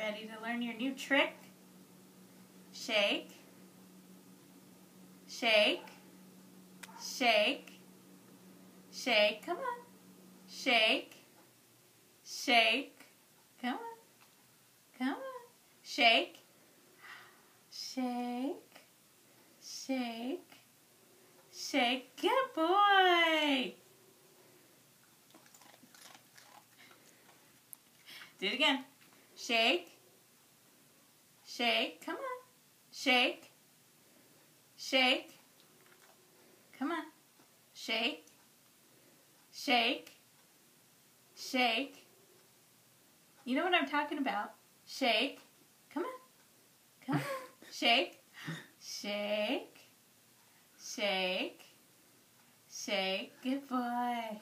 Ready to learn your new trick? Shake, shake, shake, shake. Come on. Shake, shake. Come on. Come on. Shake, shake, shake, shake. Good boy. Do it again. Shake, shake. Come on. Shake, shake. Come on. Shake, shake, shake. You know what I'm talking about. Shake. Come on. Come on. Shake, shake, shake, shake. Good boy.